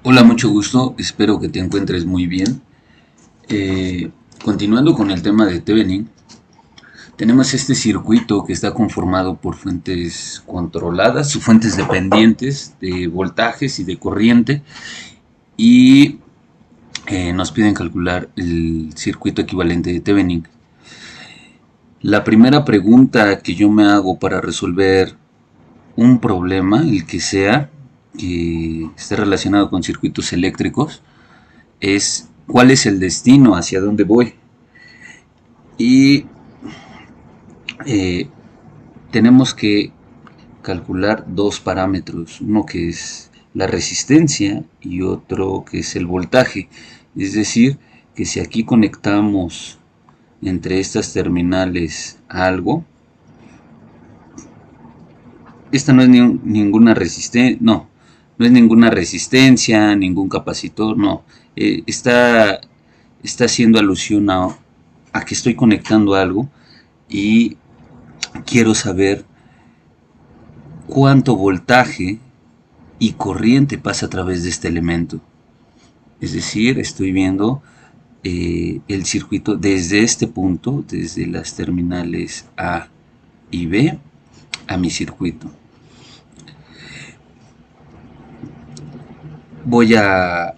Hola, mucho gusto, espero que te encuentres muy bien. Eh, Continuando con el tema de Thevenin, tenemos este circuito que está conformado por fuentes controladas, fuentes dependientes de voltajes y de corriente, y nos piden calcular el circuito equivalente de Thevenin. La primera pregunta que yo me hago para resolver un problema, el que sea, que esté relacionado con circuitos eléctricos, es cuál es el destino, hacia dónde voy. Y eh, tenemos que calcular dos parámetros, uno que es la resistencia y otro que es el voltaje. Es decir, que si aquí conectamos entre estas terminales algo, esta no es ninguna resistencia, no es ninguna resistencia, ningún capacitor, no. Está haciendo alusión a que estoy conectando algo y quiero saber cuánto voltaje y corriente pasa a través de este elemento. Es decir, estoy viendo el circuito desde este punto, desde las terminales A y B, a mi circuito. Voy a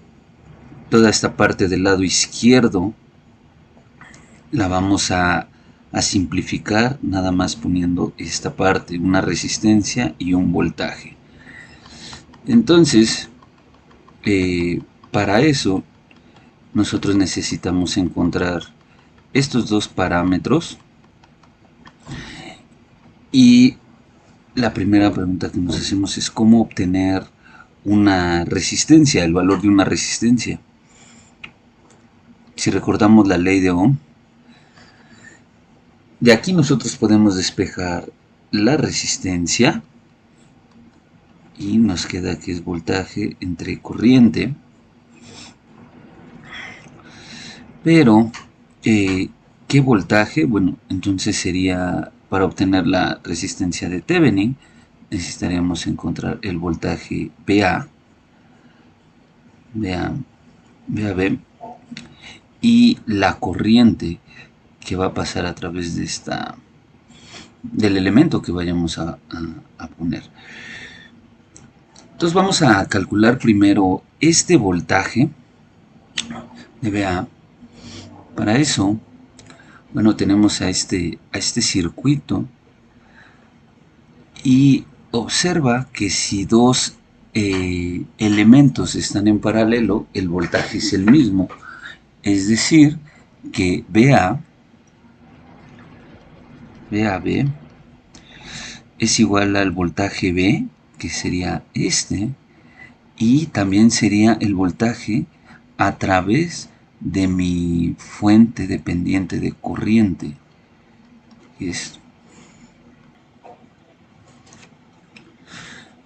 toda esta parte del lado izquierdo, la vamos a simplificar nada más poniendo esta parte, una resistencia y un voltaje. Entonces, para eso nosotros necesitamos encontrar estos dos parámetros y la primera pregunta que nos hacemos es cómo obtener una resistencia, el valor de una resistencia. Si recordamos la ley de Ohm, de aquí nosotros podemos despejar la resistencia y nos queda que es voltaje entre corriente, pero ¿qué voltaje? Bueno, entonces sería para obtener la resistencia de Thevenin necesitaríamos encontrar el voltaje VA, VAB, y la corriente que va a pasar a través de del elemento que vayamos a poner. Entonces vamos a calcular primero este voltaje de VA. Para eso, bueno, tenemos a este circuito y observa que si dos elementos están en paralelo, el voltaje es el mismo. Es decir, que VAB es igual al voltaje B, que sería este, y también sería el voltaje a través de mi fuente dependiente de corriente. Esto.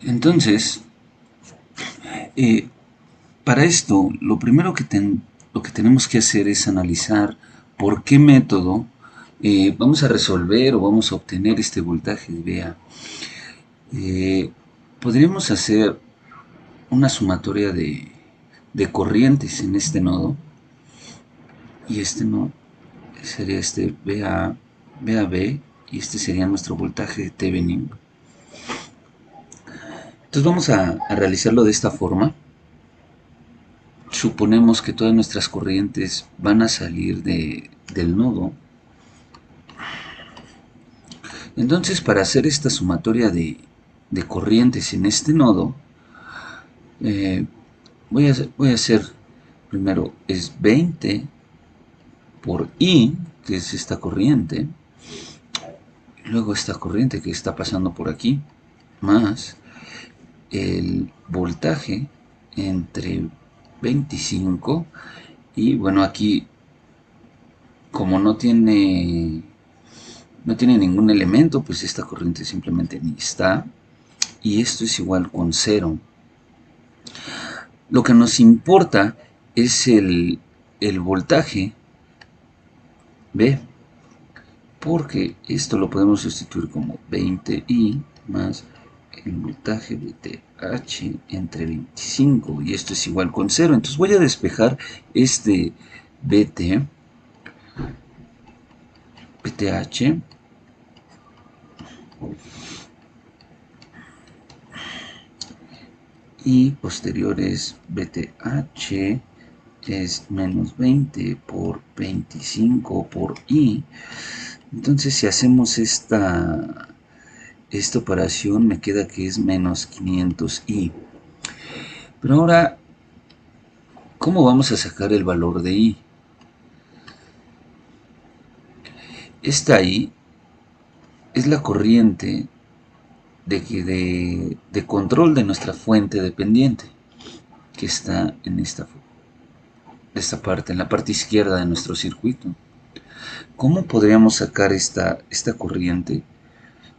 Entonces, eh, para esto, lo que tenemos que hacer es analizar por qué método vamos a resolver o vamos a obtener este voltaje de VA. Podríamos hacer una sumatoria de corrientes en este nodo y este no sería este VAB y este sería nuestro voltaje de Thevenin. Entonces vamos a realizarlo de esta forma. Suponemos que todas nuestras corrientes van a salir del nodo. Entonces, para hacer esta sumatoria de corrientes en este nodo, eh, voy a hacer primero es 20 por I, que es esta corriente, luego esta corriente que está pasando por aquí, más el voltaje entre 25 y bueno, aquí como no tiene ningún elemento, pues esta corriente simplemente ni está, y esto es igual con 0. Lo que nos importa es el voltaje B, porque esto lo podemos sustituir como 20i más el voltaje VTH entre 25 y esto es igual con 0. Entonces voy a despejar este VTH y posteriores VTH es menos 20 por 25 por I. Entonces si hacemos esta operación me queda que es menos 500I. Pero ahora, ¿cómo vamos a sacar el valor de I? Esta I es la corriente de control de nuestra fuente dependiente, que está en esta parte, en la parte izquierda de nuestro circuito. ¿Cómo podríamos sacar esta corriente?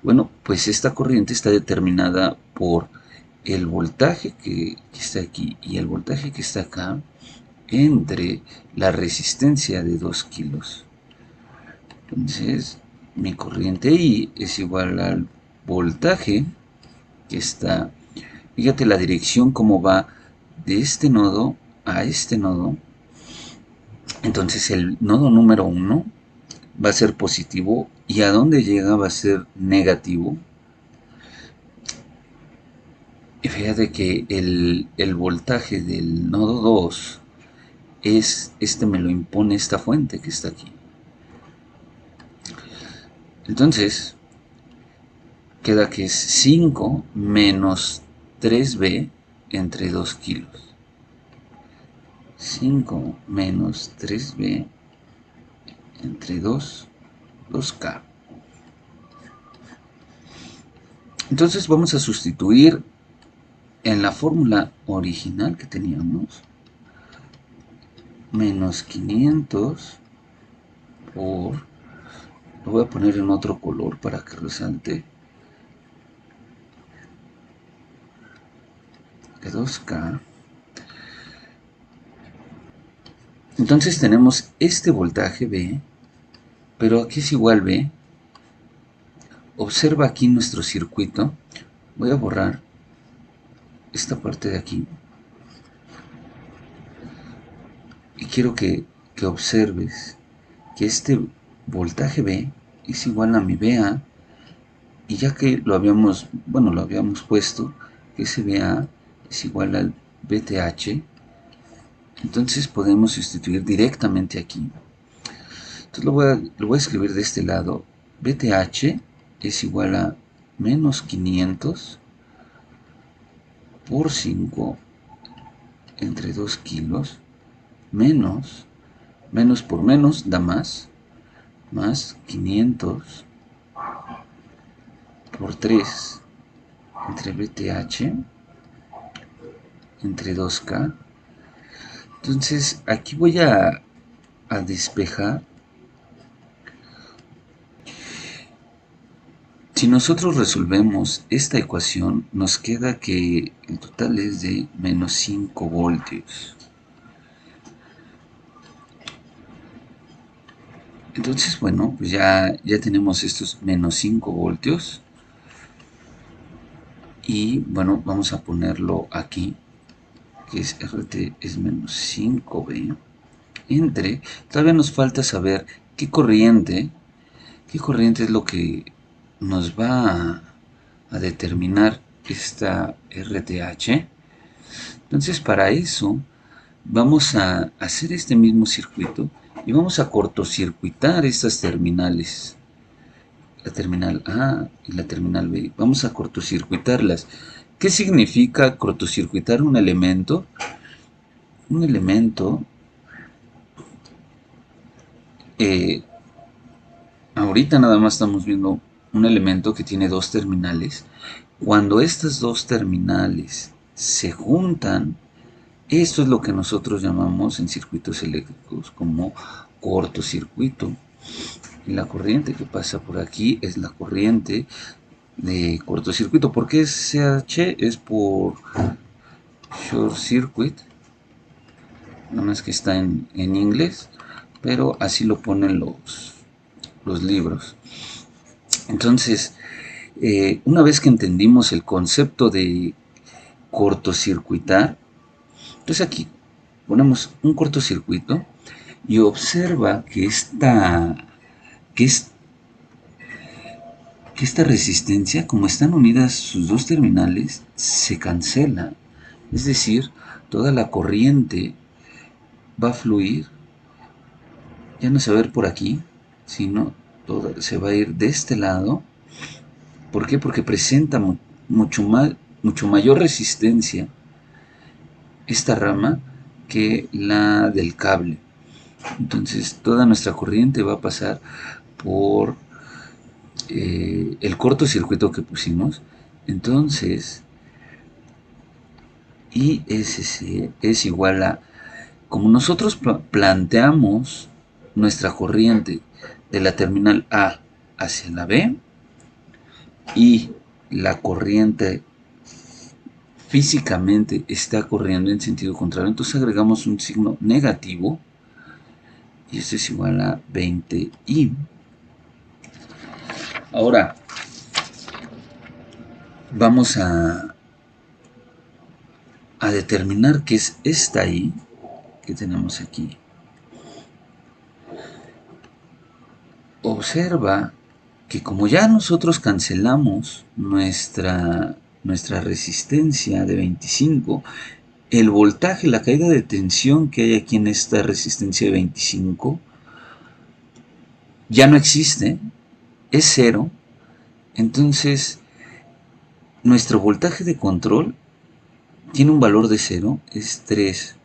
Bueno, pues esta corriente está determinada por el voltaje que está aquí y el voltaje que está acá entre la resistencia de 2 kilos. Entonces, mi corriente I es igual al voltaje que está, fíjate la dirección cómo va de este nodo a este nodo. Entonces el nodo número 1 va a ser positivo y a dónde llega va a ser negativo. Y fíjate que el voltaje del nodo 2 me lo impone esta fuente que está aquí. Entonces, queda que es 5 menos 3B entre 2 kilos. 5 menos 3B entre 2K. Entonces vamos a sustituir en la fórmula original que teníamos. Menos 500 por... Lo voy a poner en otro color para que resalte. De 2K. Entonces tenemos este voltaje B, pero aquí es igual B. Observa aquí nuestro circuito. Voy a borrar esta parte de aquí. Y quiero que observes que este voltaje B es igual a mi BA. Y ya que lo habíamos puesto, que ese BA es igual al VTH, entonces podemos sustituir directamente aquí. Entonces lo voy a escribir de este lado. VTH es igual a menos 500 por 5 entre 2 kilos menos por menos da más 500 por 3 entre VTH entre 2K. Entonces aquí voy a despejar. Si nosotros resolvemos esta ecuación, nos queda que el total es de menos 5 voltios. Entonces, bueno, pues ya tenemos estos menos 5 voltios. Y bueno, vamos a ponerlo aquí, que es RT es menos 5B. Entre, todavía nos falta saber qué corriente es lo que nos va a determinar esta RTH. Entonces para eso vamos a hacer este mismo circuito y vamos a cortocircuitar estas terminales, la terminal A y la terminal B. Vamos a cortocircuitarlas. ¿Qué significa cortocircuitar un elemento? Un elemento ahorita nada más estamos viendo un elemento que tiene dos terminales. Cuando estas dos terminales se juntan, esto es lo que nosotros llamamos en circuitos eléctricos como cortocircuito. Y la corriente que pasa por aquí es la corriente de cortocircuito. ¿Por qué es CH? Es por short circuit. Nada más que está en inglés, pero así lo ponen los libros. Entonces, Una vez que entendimos el concepto de cortocircuitar, entonces aquí ponemos un cortocircuito y observa que que, es, que esta resistencia, como están unidas sus dos terminales, se cancela. Es decir, toda la corriente va a fluir, ya no se va a ir por aquí, sino se va a ir de este lado. ¿Por qué? Porque presenta mucho mayor resistencia esta rama que la del cable. Entonces toda nuestra corriente va a pasar por el cortocircuito que pusimos. Entonces ISC es igual a, como nosotros planteamos nuestra corriente de la terminal A hacia la B, y la corriente físicamente está corriendo en sentido contrario, entonces agregamos un signo negativo y esto es igual a 20i. Ahora vamos a determinar qué es esta i que tenemos aquí. Observa que como ya nosotros cancelamos nuestra resistencia de 25, el voltaje, la caída de tensión que hay aquí en esta resistencia de 25 ya no existe, es cero. Entonces nuestro voltaje de control tiene un valor de cero, es 3.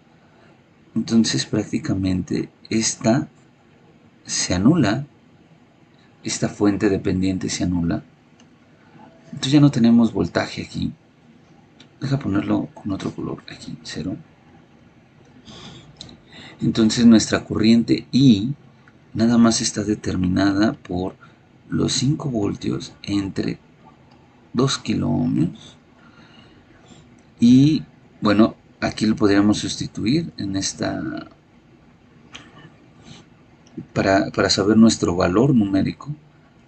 Entonces prácticamente esta se anula, esta fuente dependiente se anula. Entonces ya no tenemos voltaje aquí. Deja ponerlo con otro color aquí, 0. Entonces nuestra corriente I nada más está determinada por los 5 voltios entre 2 kiloohmios. Y bueno, aquí lo podríamos sustituir en esta para saber nuestro valor numérico.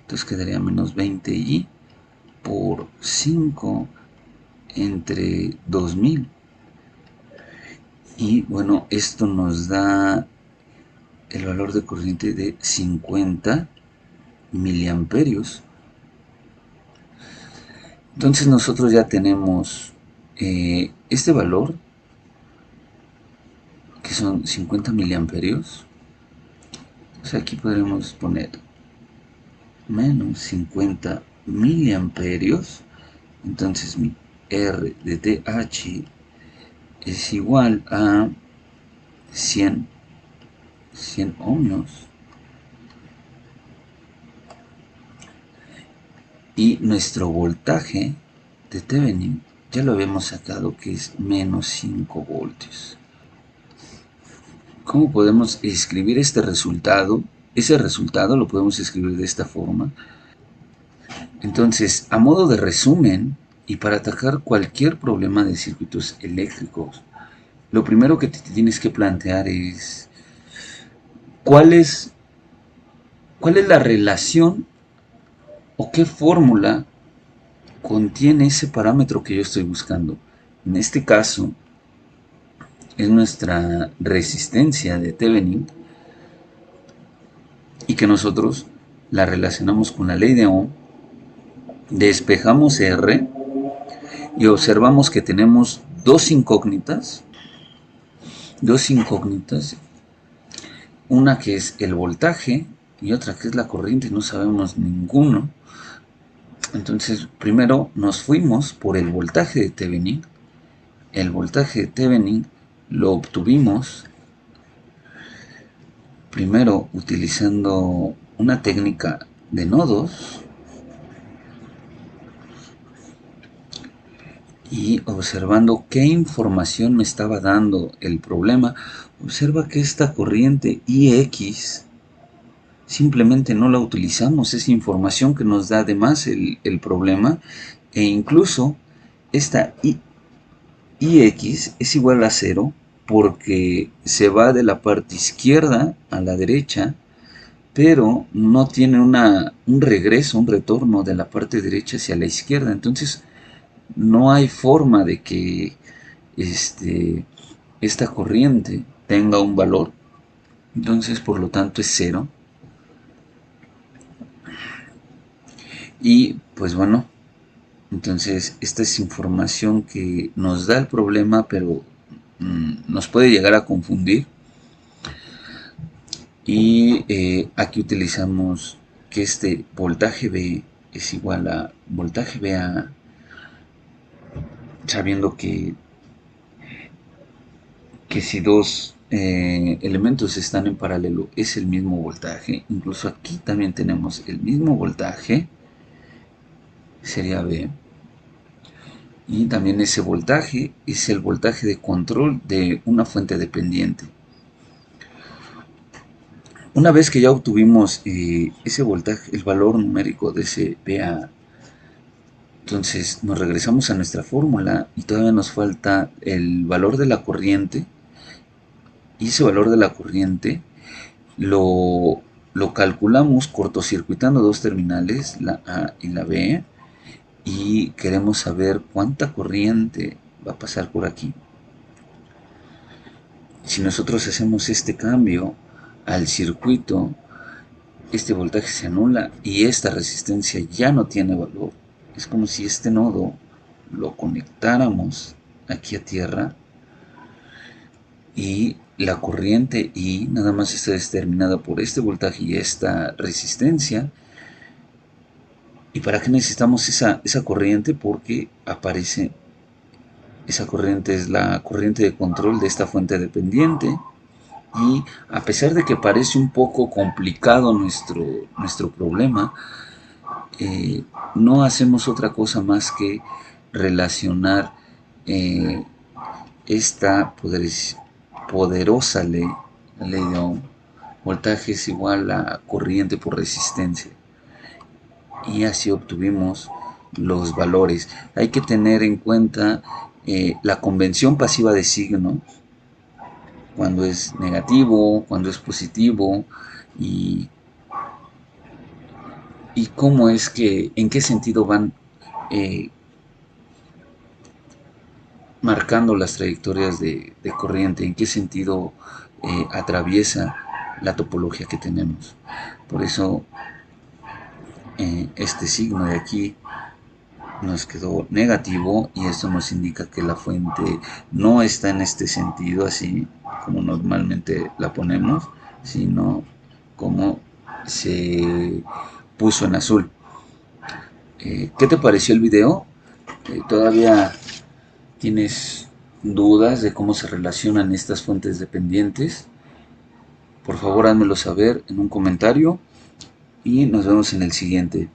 Entonces quedaría menos 20i por 5 entre 2000. Y bueno, esto nos da el valor de corriente de 50 miliamperios. Entonces nosotros ya tenemos este valor, que son 50 miliamperios. O sea, aquí podremos poner menos 50 miliamperios. Entonces mi R de TH es igual a 100 ohmios. Y nuestro voltaje de Thevenin ya lo habíamos sacado, que es menos 5 voltios. ¿Cómo podemos escribir este resultado? Ese resultado lo podemos escribir de esta forma. Entonces, a modo de resumen, y para atacar cualquier problema de circuitos eléctricos, lo primero que te tienes que plantear es ¿cuál es la relación o qué fórmula contiene ese parámetro que yo estoy buscando? En este caso es nuestra resistencia de Thevenin, y que nosotros la relacionamos con la ley de Ohm. Despejamos R y observamos que tenemos dos incógnitas, una que es el voltaje y otra que es la corriente, y no sabemos ninguno. Entonces primero nos fuimos por el voltaje de Thevenin. El voltaje de Thevenin lo obtuvimos primero utilizando una técnica de nodos y observando qué información me estaba dando el problema. Observa que esta corriente IX simplemente no la utilizamos, es información que nos da además el problema, e incluso esta IX es igual a 0 porque se va de la parte izquierda a la derecha, pero no tiene un regreso, un retorno de la parte derecha hacia la izquierda. Entonces no hay forma de que esta corriente tenga un valor. Entonces, por lo tanto, es cero. Y pues bueno, entonces esta es información que nos da el problema, pero nos puede llegar a confundir. Y aquí utilizamos que este voltaje B es igual a voltaje BA, sabiendo que si dos elementos están en paralelo es el mismo voltaje. Incluso aquí también tenemos el mismo voltaje, sería B. Y también ese voltaje es el voltaje de control de una fuente dependiente. Una vez que ya obtuvimos ese voltaje, el valor numérico de ese VA, entonces nos regresamos a nuestra fórmula y todavía nos falta el valor de la corriente. Y ese valor de la corriente lo calculamos cortocircuitando dos terminales, la A y la B, y queremos saber cuánta corriente va a pasar por aquí. Si nosotros hacemos este cambio al circuito, este voltaje se anula y esta resistencia ya no tiene valor. Es como si este nodo lo conectáramos aquí a tierra y la corriente I nada más está determinada por este voltaje y esta resistencia. ¿Y para qué necesitamos esa corriente? Porque aparece, esa corriente es la corriente de control de esta fuente dependiente. Y a pesar de que parece un poco complicado nuestro problema, no hacemos otra cosa más que relacionar esta poderosa ley de Ohm. Voltaje es igual a corriente por resistencia. Y así obtuvimos los valores. Hay que tener en cuenta la convención pasiva de signos, cuando es negativo, cuando es positivo, y cómo es que, en qué sentido van marcando las trayectorias de corriente, en qué sentido atraviesa la topología que tenemos. Por eso este signo de aquí nos quedó negativo y esto nos indica que la fuente no está en este sentido así como normalmente la ponemos, sino como se puso en azul. ¿Qué te pareció el video? ¿Todavía tienes dudas de cómo se relacionan estas fuentes dependientes? Por favor, házmelo saber en un comentario y nos vemos en el siguiente.